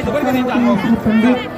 करायचं बरं का त्यांच्या अंगावर.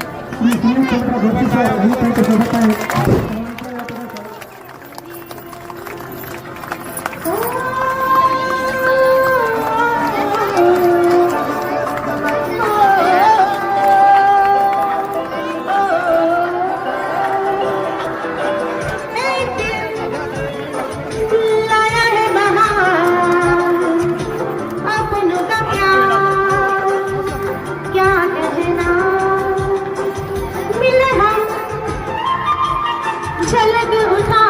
झलक उठा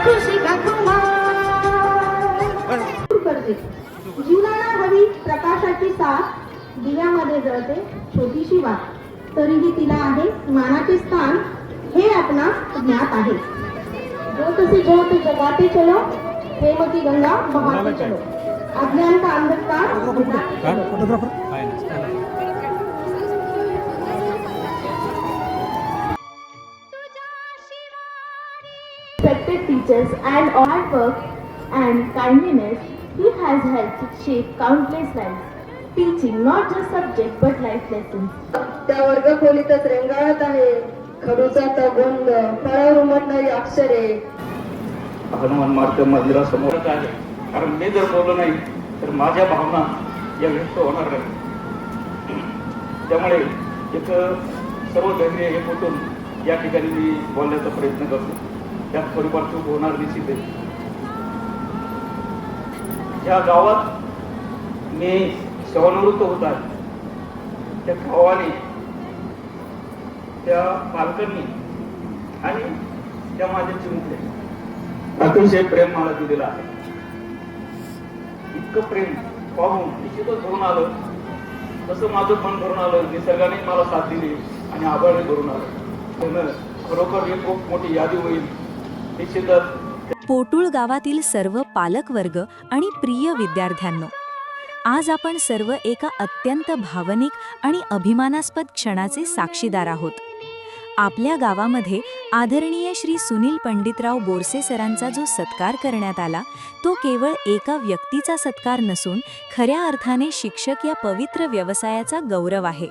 खुशी का करते. जीवनाला हवी प्रकाशाची साथ दिव्यामध्ये जळते छोटीशी वाट तरीही तिला आहे मानाचे स्थान हे आपणास ज्ञात आहे. ज्योत से ज्योत जगाते चलो प्रेम की गंगा बहाते चलो अज्ञान का अंधकार मिटाते चलो. Respected teachers and hard work and kindness, he has helped shape countless lives, teaching not just subject but life lessons. त्या वर्गखोलीतच रेंगाळत आहे खडूचा गोंद फळावर उमटणारी अक्षरे. हनुमान मार्ग मंदिरासमोरच आहे, कारण मी जर बोललो नाही तर माझ्या भावना या व्यक्त होणार नाही. त्यामुळे एक सर्व धैर्य हे पोटून या ठिकाणी मी बोलण्याचा प्रयत्न करतो. त्यात थोडीफार चूक होणार निश्चित आहे. ज्या गावात मी सेवानिवृत्त होत आहे त्या गावाने त्या पालकांनी आणि त्या माझ्या चिमुकले अतिशय प्रेम मला दिलेलं आहे. इतकं प्रेम पाहून निश्चितच भरून आलं. तसं माझं मन भरून आलं, निसर्गाने मला साथ दिली आणि आभाळने भरून आलं. खरोखर ही खूप मोठी यादी होईल. पोटूळ गावातील सर्व पालकवर्ग आणि प्रिय विद्यार्थ्यांनो, आज आपण सर्व एका अत्यंत भावनिक आणि अभिमानास्पद क्षणाचे साक्षीदार आहोत. आपल्या गावामध्ये आदरणीय श्री सुनील पंडितराव बोरसे सरांचा जो सत्कार करण्यात आला तो केवळ एका व्यक्तीचा सत्कार नसून खऱ्या अर्थाने शिक्षक या पवित्र व्यवसायाचा गौरव आहे.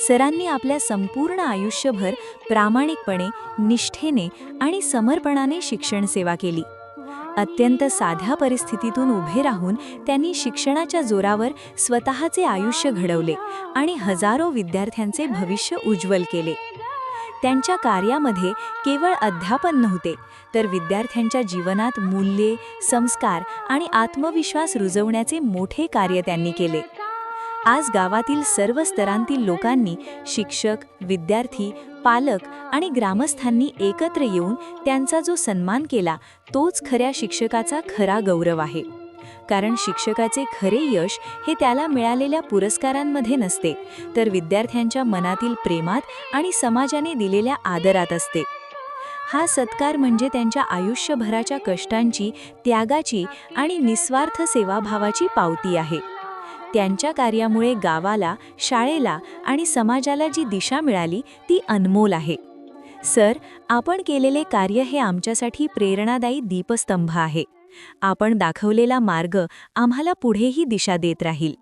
सरांनी आपल्या संपूर्ण आयुष्यभर प्रामाणिकपणे, निष्ठेने आणि समर्पणाने शिक्षण सेवा केली. अत्यंत साध्या परिस्थितीतून उभे राहून त्यांनी शिक्षणाच्या जोरावर स्वतःचे आयुष्य घडवले आणि हजारो विद्यार्थ्यांचे भविष्य उज्ज्वल केले. त्यांच्या कार्यामध्ये केवळ अध्यापन नव्हते, तर विद्यार्थ्यांच्या जीवनात मूल्ये, संस्कार आणि आत्मविश्वास रुजवण्याचे मोठे कार्य त्यांनी केले. आज गावातील सर्व स्तरांतील लोकांनी, शिक्षक, विद्यार्थी, पालक आणि ग्रामस्थांनी एकत्र येऊन त्यांचा जो सन्मान केला तोच खऱ्या शिक्षकाचा खरा गौरव आहे. कारण शिक्षकाचे खरे यश हे त्याला मिळालेल्या पुरस्कारांमध्ये नसते, तर विद्यार्थ्यांच्या मनातील प्रेमात आणि समाजाने दिलेल्या आदरात असते. हा सत्कार म्हणजे त्यांच्या आयुष्यभराच्या कष्टांची, त्यागाची आणि निस्वार्थ सेवाभावाची पावती आहे. त्यांच्या कार्यामुळे गावाला, शाळेला आणि समाजाला जी दिशा मिळाली ती अनमोल आहे. सर, आपण केलेले कार्य हे आमच्यासाठी प्रेरणादायी दीपस्तंभ आहे. आपण दाखवलेला मार्ग आम्हाला पुढेही दिशा देत राहील.